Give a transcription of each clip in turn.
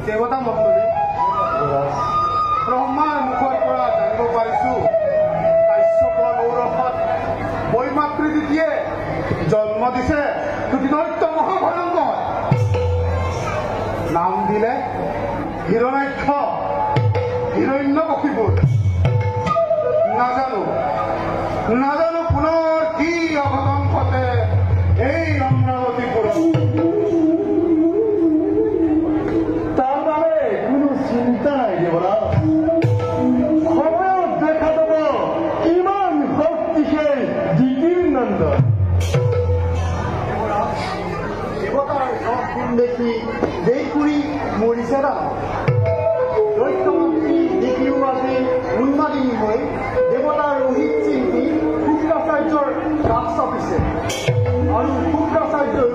দেৱতা মণ্ডলী ব্ৰহ্মাৰ মুখৰ পৰা জানিব পাৰিছোঁ কাশ্যপৰ ঔৰসত বৈমাতৃ দিদিয়ে জন্ম দিছে দুদিনৈত্য মহাভয়ংকৰ নাম দিলে হিৰণ্যাক্ষ হিৰণ্যকশিপুৰ নাজানো পুনৰ কি অঘটন ঘটে এই অমৰাৱতীপুৰত তাৰ বাবে কোনো চিন্তা নাই দেৱৰাজ সময়ত দেখা যাব কিমান শক্তিশালী জিকিৰ নন্দন দেৱতাৰ গুণ দেখি দেইকুৰি মৰিছে না দৈত্যমন্ত্ৰী দেখিও আজি উন্মাদিনী হৈ দেৱতাৰ ৰোহিত চিন্তি শুক্ৰাচাৰ্যৰ কাষ চাপিছে আৰু শুক্ৰাচাৰ্যও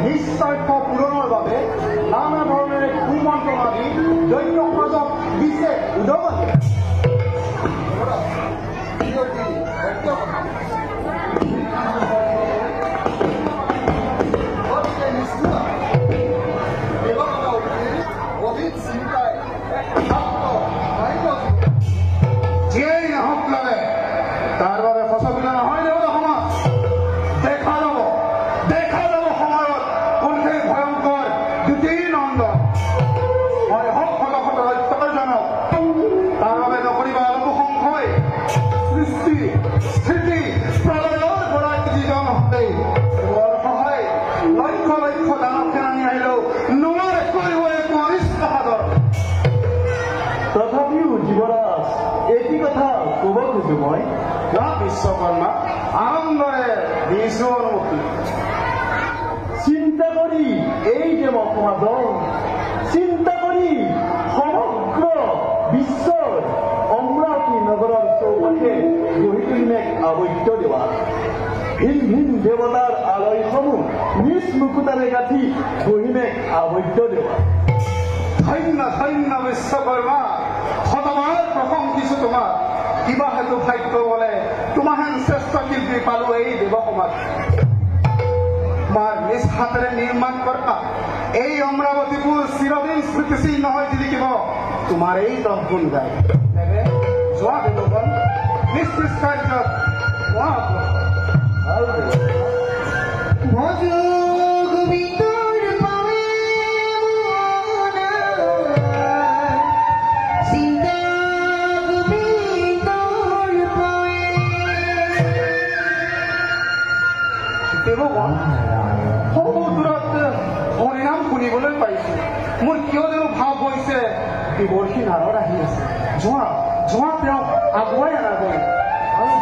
নিস্বাৰ্থ পূৰণৰ বাবে নানা ধৰণেৰে কুমন্ত্ৰণা দি দৈত্য সমাজক দিছে উদগনি যিয়েই নহওক লাগে তাৰ বাবে সঁচাবিলা নহয় দেৱতা সমাজ দেখা যাব সময়ত কোনখিনি ভয়ংকৰ দ্বিতীয় নন্দন মই হক সদসত সত্যজনক তাৰ বাবে নকৰিবা অলপো সংশয় সৃষ্টি স্থিতি প্ৰলয়ৰ গৰাক যিজন হতেই বৰ সহায় লক্ষ দানৱ সেনানি আহিলেও নোৱাৰে কৰিব এক অনিষ্ট সাধন তথাপিও যুৱৰাজ এটি কথা ক'ব খোজো মই বিশ্বকৰ্মা আনন্দৰে দিছো অনুমতি চিন্তা কৰি এই যে সমাজৰ চিন্তা কৰি সমগ্ৰ বিশ্বৰ অমৰাৱতী নগৰৰ চৌপাশে গঢ়ি তুলিলে আবদ্ধ দেৱা ভিন ভিন দেৱতাৰ আলয়সমূহ নিজ মুকুতাৰে গাঁঠি গঢ়িলে আবদ্ধ দেৱা ধন্য বিশ্বকৰ্মা শতবাৰ প্ৰশংসিছো তোমাক কিবা হেতু ভাগ্য বলে তোমাহেন শ্ৰেষ্ঠ শিল্পী পালো এই দেৱ সমাজ তোমাৰ নিজ হাতেৰে নিৰ্মাণ কৰা এই অমৰাৱতীপুৰ চিৰদিন স্মৃতিচিহ্ন হৈ জিলিকিব তোমাৰ এই 10 গুণ গায় যোৱা দেৱগণ নিজ কাৰ্যত হৰিনাম শুনিবলৈ পাইছো মোৰ কিয় জানো ভাৱ হৈছে বিবৰ্ষী নাৰত আহি আছে যোৱা তেওঁক আগুৱাই আনাগৈ আৰু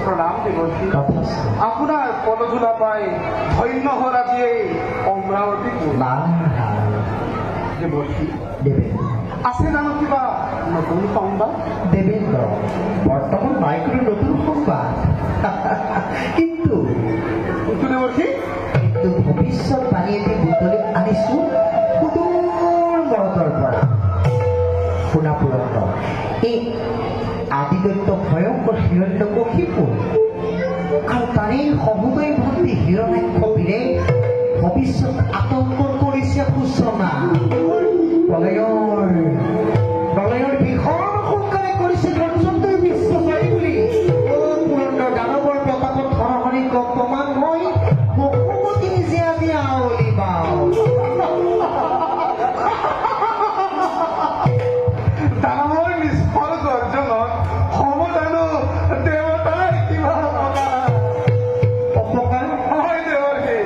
প্ৰণাম দেৱতী আপোনাৰ পদধূলা পাই ধন্য হল আজি এই অমৰাৱতীপুৰ দেৱতী আছে জানো কিবা নতুন সংবাদ দেবেন্দ্ৰ বৰ্তমান নাই কোনো নতুন সংবাদ কিন্তু দেৱতী ভৱিষ্যতবাণী এটি বুটলি আনিছো সুদূৰ মৰতৰ পৰা শুনা পুৰন্ত এই আদিদৈত্য ভয়ংকৰ হিৰণ্যকশিপু আৰু তাৰেই সমুদয় ভক্তি হিৰণ্যাক্ষ বীৰে ভৱিষ্যত আতংক কৰিছে সূচনা প্ৰলয়ৰ ভীষণ সোনকালে কৰিছে ধৰ্ষণটোৰ বিশ্বজয়ী বুলি পুৰন্দৰ দানৱৰ প্ৰতাপত ধৰণী প্ৰমাণ হৈ বহুমতি নিজে আজি আৱলি পাওঁ দানৱৰ নিষ্ফল গৰ্জনত সমদানো দেৱতাৰ কিবা অপকাৰ হয় দেৱতী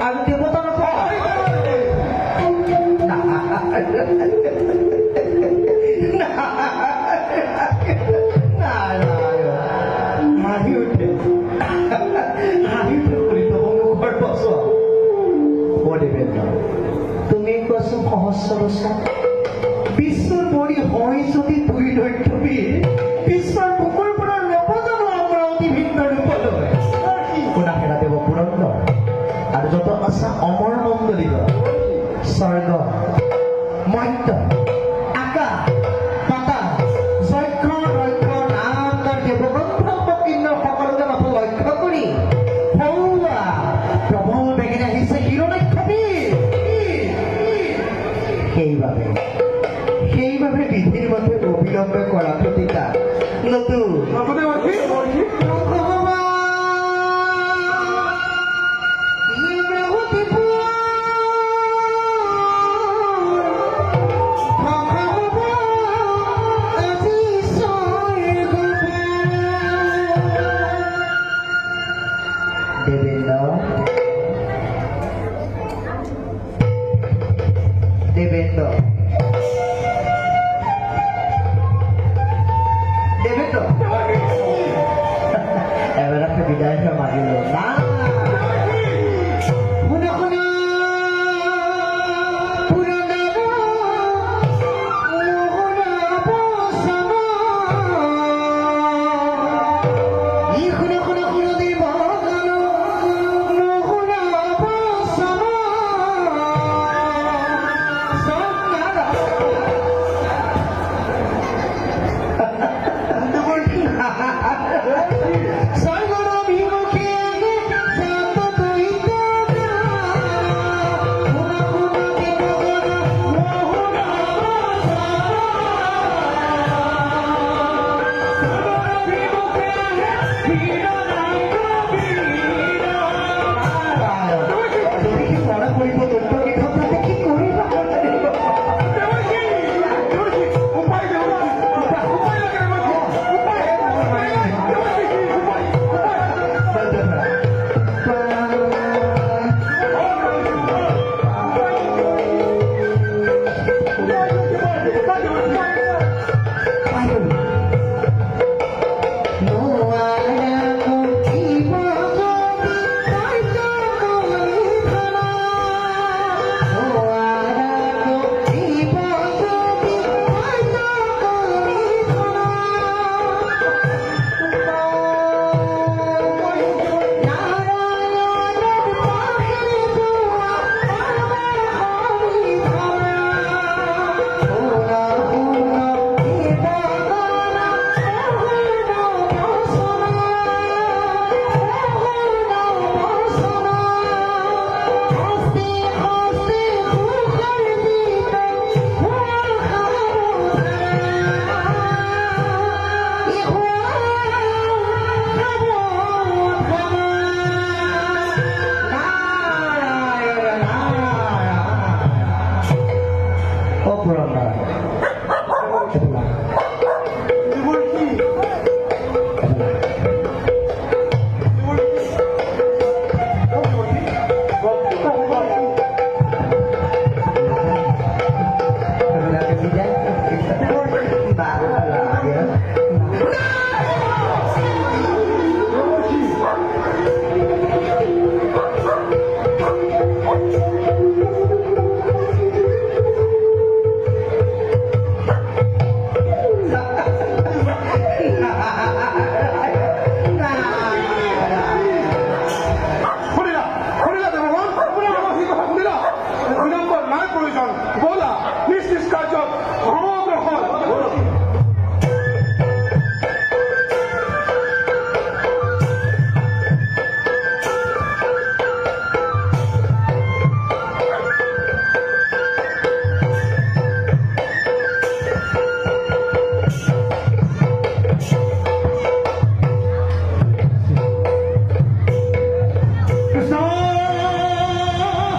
আৰু দেৱতাৰ হয় দেৱতী হাঁহি আছো সহস্ৰ বছৰ বিশ্বৰ পৰি হয় যদি দুই দৈত্যবীৰ বিশ্বৰ বুকুৰ পৰা ল'ব জানো অমৰাৱতী ভিন্ন ৰূপলৈ শুনা হেৰা দেৱ পুৰন্দৰ আৰু যত আছা অমৰ মণ্ডলীৰ স্বৰ্গ মধ্য আকাশ পাতাল যজ্ঞ ৰক্ষ নাম তাৰ দেৱগ্ৰন্থ কীৰ্ণ সকলোকে মাথো লক্ষ্য কৰি ভৌৱা প্ৰবল বেগেৰে আহিছে হিৰণ্যকশিপুৰ সেইবাবে বিধিৰ মতে অবিলম্বে কৰাটো টিকা নতুন Debeto. È vera che vi dai la maglia.